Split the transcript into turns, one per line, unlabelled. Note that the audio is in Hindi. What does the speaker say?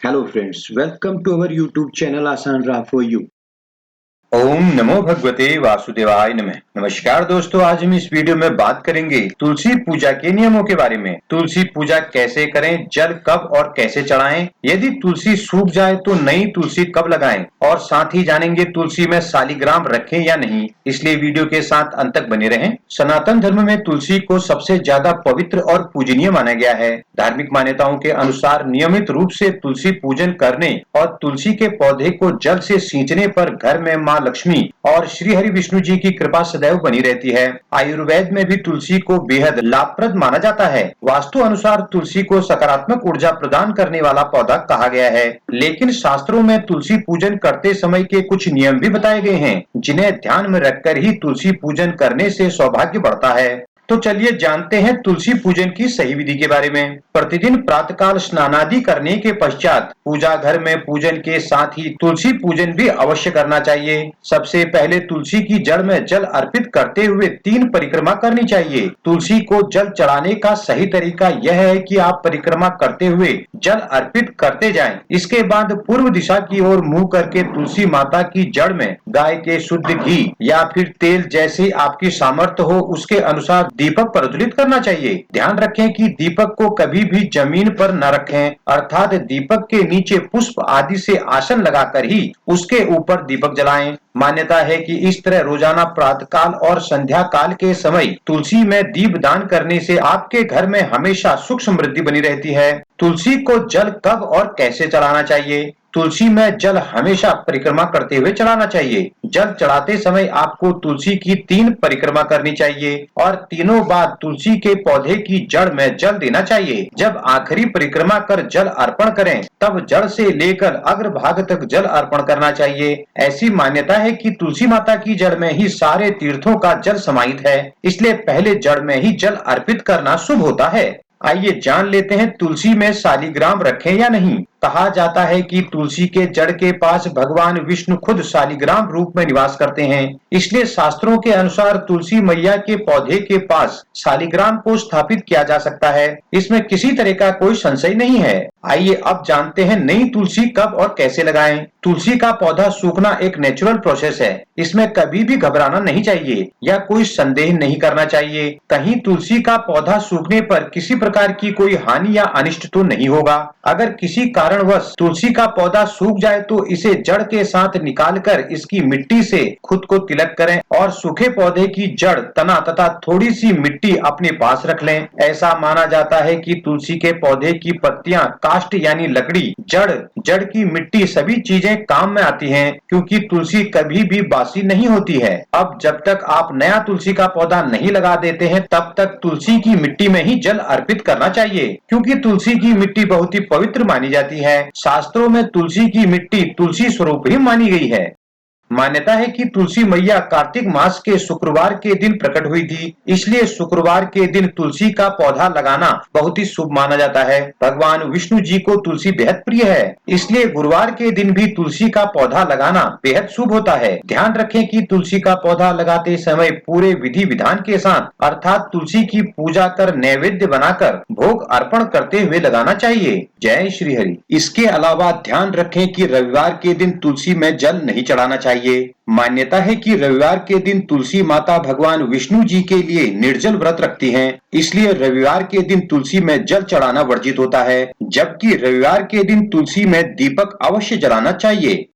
Hello friends, welcome to our YouTube channel Asan Ra for you.
ओम नमो भगवते वासुदेवाय नमः। नमस्कार दोस्तों, आज हम इस वीडियो में बात करेंगे तुलसी पूजा के नियमों के बारे में। तुलसी पूजा कैसे करें, जल कब और कैसे चढ़ाएं, यदि तुलसी सूख जाए तो नई तुलसी कब लगाएं, और साथ ही जानेंगे तुलसी में शालिग्राम रखें या नहीं। इसलिए वीडियो के साथ अंत तक बने रहें। सनातन धर्म में तुलसी को सबसे ज्यादा पवित्र और पूजनीय माना गया है। धार्मिक मान्यताओं के अनुसार नियमित रूप से तुलसी पूजन करने और तुलसी के पौधे को जल से सींचने पर घर में मां लक्ष्मी और श्री हरि विष्णु जी की कृपा सदैव बनी रहती है। आयुर्वेद में भी तुलसी को बेहद लाभप्रद माना जाता है। वास्तु अनुसार तुलसी को सकारात्मक ऊर्जा प्रदान करने वाला पौधा कहा गया है, लेकिन शास्त्रों में तुलसी पूजन करते समय के कुछ नियम भी बताए गए हैं, जिन्हें ध्यान में रखकर ही तुलसी पूजन करने से सौभाग्य बढ़ता है। तो चलिए जानते हैं तुलसी पूजन की सही विधि के बारे में। प्रतिदिन प्रातःकाल स्नानादि करने के पश्चात पूजा घर में पूजन के साथ ही तुलसी पूजन भी अवश्य करना चाहिए। सबसे पहले तुलसी की जड़ में जल अर्पित करते हुए 3 परिक्रमा करनी चाहिए। तुलसी को जल चढ़ाने का सही तरीका यह है कि आप परिक्रमा करते हुए जल अर्पित करते जाएं। इसके बाद पूर्व दिशा की ओर मुंह करके तुलसी माता की जड़ में गाय के शुद्ध घी या फिर तेल, जैसी आपकी सामर्थ्य हो उसके अनुसार दीपक प्रज्वलित करना चाहिए। ध्यान रखें कि दीपक को कभी भी जमीन पर न रखें, अर्थात दीपक के नीचे पुष्प आदि से आसन लगाकर ही उसके ऊपर दीपक जलाएं। मान्यता है कि इस तरह रोजाना प्रातःकाल और संध्या काल के समय तुलसी में दीप दान करने से आपके घर में हमेशा सुख समृद्धि बनी रहती है। तुलसी को जल कब और कैसे चढ़ाना चाहिए? तुलसी में जल हमेशा परिक्रमा करते हुए चढ़ाना चाहिए। जल चढ़ाते समय आपको तुलसी की 3 परिक्रमा करनी चाहिए और तीनों बार तुलसी के पौधे की जड़ में जल देना चाहिए। जब आखिरी परिक्रमा कर जल अर्पण करें तब जड़ से लेकर अग्रभाग तक जल अर्पण करना चाहिए। ऐसी मान्यता है कि तुलसी माता की जड़ में ही सारे तीर्थों का जल समाहित है, इसलिए पहले जड़ में ही जल अर्पित करना शुभ होता है। आइए जान लेते हैं तुलसी में शालिग्राम रखें या नहीं। कहा जाता है कि तुलसी के जड़ के पास भगवान विष्णु खुद शालिग्राम रूप में निवास करते हैं, इसलिए शास्त्रों के अनुसार तुलसी मैया के पौधे के पास शालिग्राम को स्थापित किया जा सकता है। इसमें किसी तरह का कोई संशय नहीं है। आइए अब जानते हैं नई तुलसी कब और कैसे लगाएं। तुलसी का पौधा सूखना एक नेचुरल प्रोसेस है, इसमें कभी भी घबराना नहीं चाहिए या कोई संदेह नहीं करना चाहिए। कहीं तुलसी का पौधा सूखने पर किसी प्रकार की कोई हानि या अनिष्ट तो नहीं होगा। अगर किसी कारणवश तुलसी का पौधा सूख जाए तो इसे जड़ के साथ निकालकर इसकी मिट्टी से खुद को तिलक करें और सूखे पौधे की जड़, तना तथा थोड़ी सी मिट्टी अपने पास रख लें। ऐसा माना जाता है कि तुलसी के पौधे की पत्तियां, काष्ठ यानी लकड़ी, जड़ की मिट्टी सभी चीजें काम में आती हैं, क्योंकि तुलसी कभी भी बासी नहीं होती है। अब जब तक आप नया तुलसी का पौधा नहीं लगा देते हैं तब तक तुलसी की मिट्टी में ही जल अर्पित करना चाहिए, क्योंकि तुलसी की मिट्टी बहुत ही पवित्र मानी जाती है। शास्त्रों में तुलसी की मिट्टी तुलसी स्वरूप ही मानी गई है। मान्यता है कि तुलसी मैया कार्तिक मास के शुक्रवार के दिन प्रकट हुई थी, इसलिए शुक्रवार के दिन तुलसी का पौधा लगाना बहुत ही शुभ माना जाता है। भगवान विष्णु जी को तुलसी बेहद प्रिय है, इसलिए गुरुवार के दिन भी तुलसी का पौधा लगाना बेहद शुभ होता है। ध्यान रखें कि तुलसी का पौधा लगाते समय पूरे विधि विधान के साथ, अर्थात तुलसी की पूजा कर नैवेद्य बनाकर भोग अर्पण करते हुए लगाना चाहिए। जय श्री हरि। इसके अलावा ध्यान रखें कि रविवार के दिन तुलसी में जल नहीं चढ़ाना चाहिए। मान्यता है कि रविवार के दिन तुलसी माता भगवान विष्णु जी के लिए निर्जल व्रत रखती हैं, इसलिए रविवार के दिन तुलसी में जल चढ़ाना वर्जित होता है, जबकि रविवार के दिन तुलसी में दीपक अवश्य जलाना चाहिए।